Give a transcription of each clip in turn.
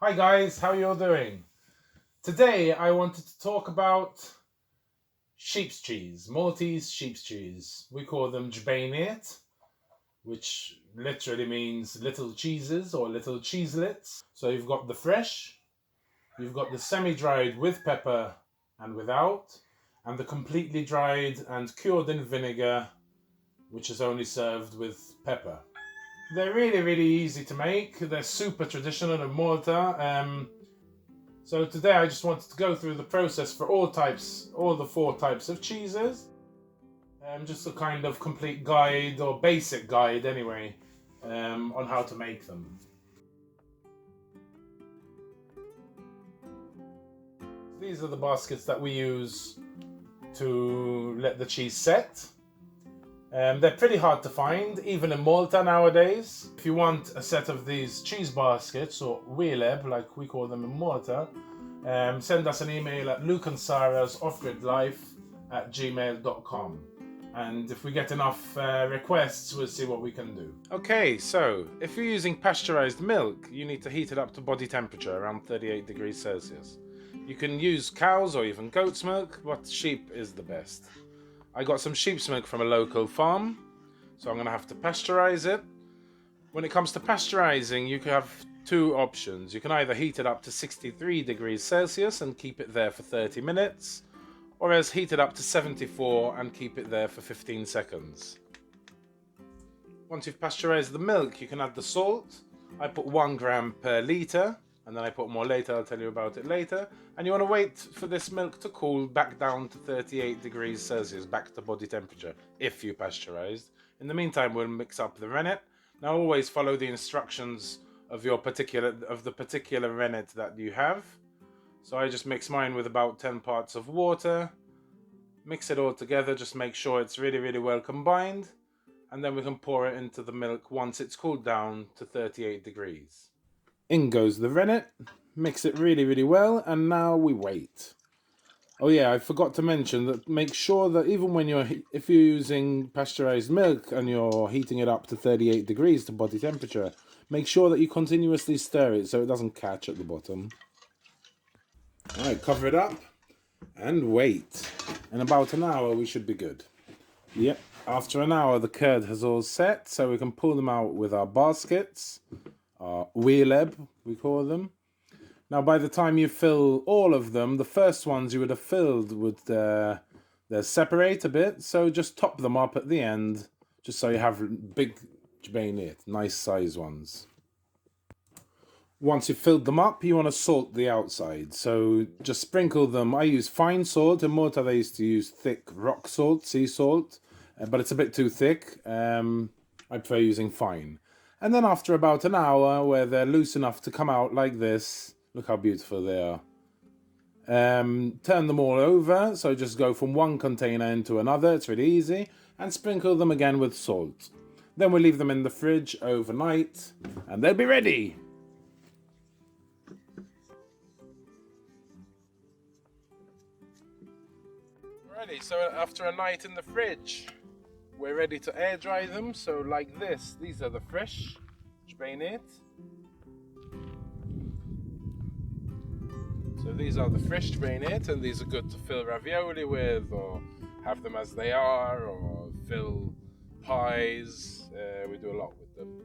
Hi guys, how you all doing? Today I wanted to talk about sheep's cheese, Maltese sheep's cheese. We call them Gbejniet, which literally means little cheeses or little cheeselets. So you've got the fresh, you've got the semi-dried with pepper and without, and the completely dried and cured in vinegar, which is only served with pepper. They're really easy to make. They're super traditional in Malta. So today I just wanted to go through the process for all the four types of cheeses. Just a kind of complete guide, or basic guide anyway, on how to make them. These are the baskets that we use to let the cheese set. They're pretty hard to find, even in Malta nowadays. If you want a set of these cheese baskets, or wheeleb, like we call them in Malta, send us an email at lukeandsarahsoffgridlife@gmail.com. And if we get enough requests, we'll see what we can do. Okay, so if you're using pasteurized milk, you need to heat it up to body temperature, around 38 degrees Celsius. You can use cow's or even goat's milk, but sheep is the best. I got some sheep's milk from a local farm, so I'm going to have to pasteurize it. When it comes to pasteurizing, you can have two options. You can either heat it up to 63 degrees Celsius and keep it there for 30 minutes, or else heat it up to 74 and keep it there for 15 seconds. Once you've pasteurized the milk, you can add the salt. I put 1 gram per litre, and then I put more later, I'll tell you about it later. And you want to wait for this milk to cool back down to 38 degrees Celsius, back to body temperature, if you pasteurized. In the meantime, we'll mix up the rennet. Now always follow the instructions of the particular rennet that you have. So I just mix mine with about 10 parts of water. Mix it all together, just make sure it's really well combined. And then we can pour it into the milk once it's cooled down to 38 degrees. In goes the rennet, mix it really well, and now we wait. Oh yeah, I forgot to mention that make sure that even when if you're using pasteurized milk and you're heating it up to 38 degrees to body temperature, make sure that you continuously stir it so it doesn't catch at the bottom. Alright, cover it up and wait. In about an hour we should be good. Yep, after an hour the curd has all set, so we can pull them out with our baskets. Wheeleb, we call them. Now, by the time you fill all of them, the first ones you would have filled would they're separate a bit, so just top them up at the end, just so you have big Gbejniet, nice size ones. Once you've filled them up, you want to salt the outside, so just sprinkle them. I use fine salt. In Malta they used to use thick rock salt, sea salt, but it's a bit too thick. I prefer using fine. And then after about an hour, where they're loose enough to come out like this, look how beautiful they are. Turn them all over, so just go from one container into another, it's really easy, and sprinkle them again with salt. Then we'll leave them in the fridge overnight, and they'll be ready. Ready, so after a night in the fridge, we're ready to air dry them, so like this. These are the fresh Gbejniet. So these are the fresh Gbejniet, and these are good to fill ravioli with, or have them as they are, or fill pies. We do a lot with them.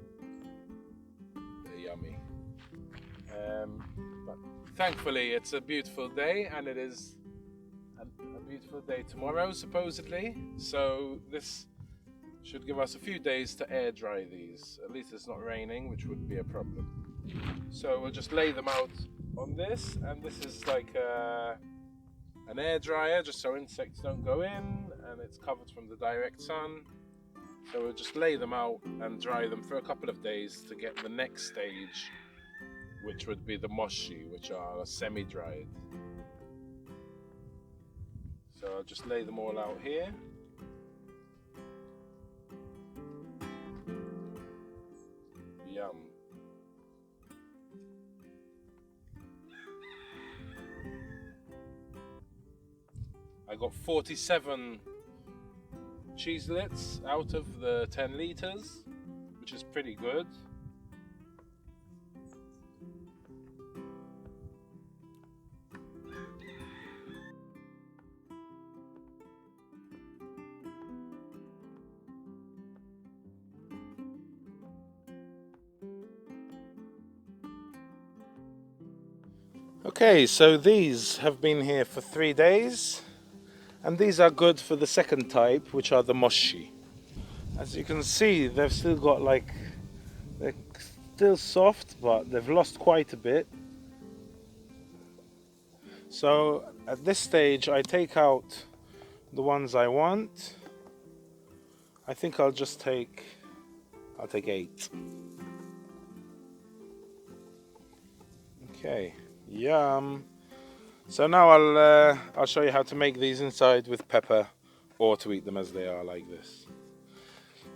They're yummy. But thankfully it's a beautiful day, and it is a beautiful day tomorrow, supposedly. So this should give us a few days to air dry these. At least it's not raining, which would be a problem. So we'll just lay them out on this, and this is like an air dryer, just so insects don't go in, and it's covered from the direct sun. So we'll just lay them out and dry them for a couple of days to get the next stage, which would be the Moxxi, which are semi-dried. So I'll just lay them all out here. Yum. I got 47 cheeselets out of the 10 litres, which is pretty good. Okay, so these have been here for 3 days, and these are good for the second type, which are the Moxxi. As you can see, they've still got they're still soft, but they've lost quite a bit. So at this stage, I take out the ones I want. I think I'll take 8. Okay, yum. So now I'll show you how to make these inside with pepper, or to eat them as they are like this.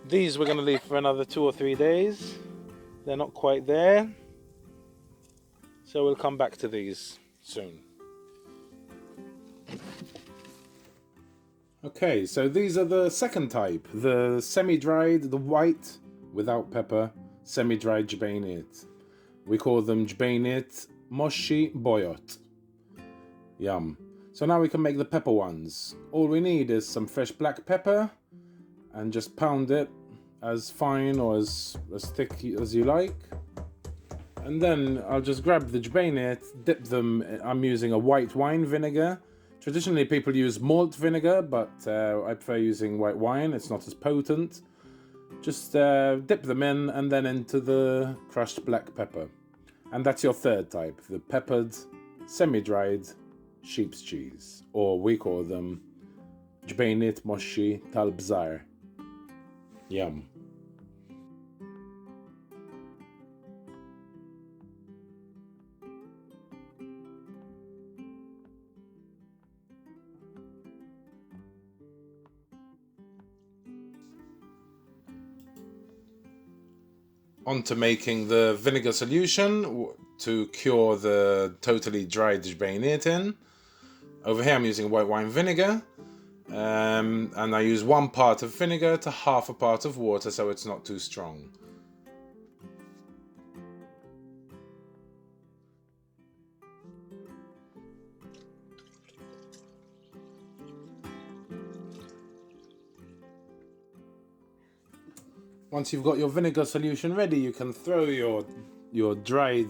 These we're going to leave for another 2 or 3 days. They're not quite there, so we'll come back to these soon. Okay, so these are the second type, the semi-dried, the white, without pepper, semi-dried Gbejniet. We call them Gbejniet Moxxi bojod. Yum. So now we can make the pepper ones. All we need is some fresh black pepper, and just pound it as fine or as thick as you like. And then I'll just grab the Gbejniet, dip them. I'm using a white wine vinegar. Traditionally people use malt vinegar, but I prefer using white wine, it's not as potent. Just dip them in and then into the crushed black pepper. And that's your third type, the peppered, semi-dried sheep's cheese. Or we call them Gbejniet Moxxi tal-bzar. Yum. On to making the vinegar solution to cure the totally dried Gbejniet in. Over here I'm using white wine vinegar, and I use 1 part of vinegar to half a part of water so it's not too strong. Once you've got your vinegar solution ready, you can throw your dried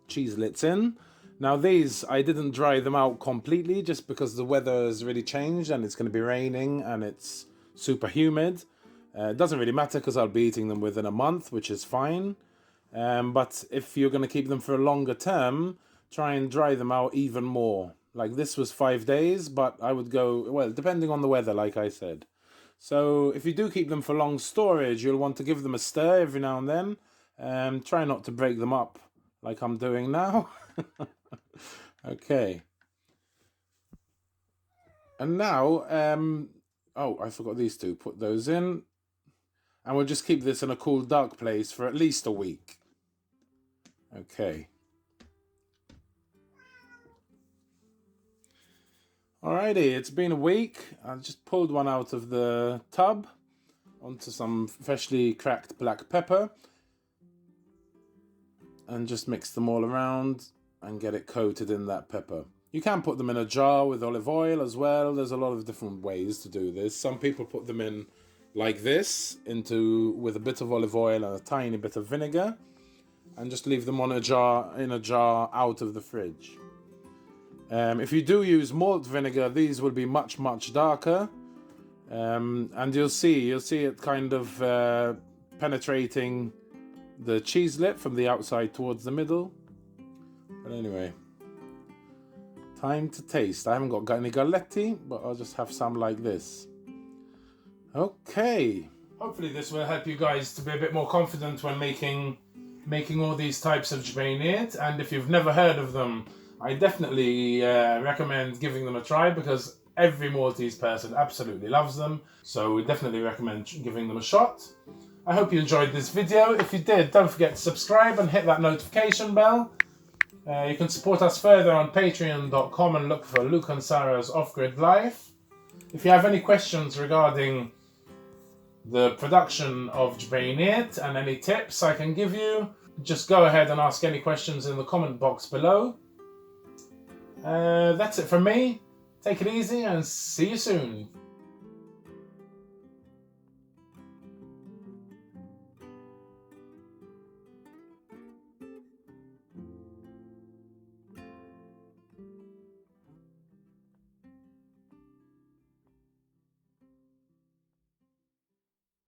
cheeselets in. Now these, I didn't dry them out completely just because the weather has really changed and it's going to be raining and it's super humid. It doesn't really matter because I'll be eating them within a month, which is fine. But if you're going to keep them for a longer term, try and dry them out even more. Like this was 5 days, but I would go, well, depending on the weather, like I said. So if you do keep them for long storage, you'll want to give them a stir every now and then. Try not to break them up like I'm doing now. Okay. And now, oh, I forgot these two. Put those in. And we'll just keep this in a cool, dark place for at least a week. Okay. Alrighty, it's been a week. I just pulled one out of the tub onto some freshly cracked black pepper and just mix them all around and get it coated in that pepper. You can put them in a jar with olive oil as well. There's a lot of different ways to do this. Some people put them in like this, with a bit of olive oil and a tiny bit of vinegar, and just leave them in a jar out of the fridge. If you do use malt vinegar, these will be much, much darker. And you'll see it kind of penetrating the cheeselet from the outside towards the middle. But anyway, time to taste. I haven't got any galletti, but I'll just have some like this. Okay. Hopefully this will help you guys to be a bit more confident when making all these types of Gbejniet. And if you've never heard of them, I definitely recommend giving them a try because every Maltese person absolutely loves them. So we definitely recommend giving them a shot. I hope you enjoyed this video. If you did, don't forget to subscribe and hit that notification bell. You can support us further on patreon.com and look for Luke and Sarah's Off-Grid Life. If you have any questions regarding the production of Gbejniet and any tips I can give you, just go ahead and ask any questions in the comment box below. That's it from me. Take it easy and see you soon.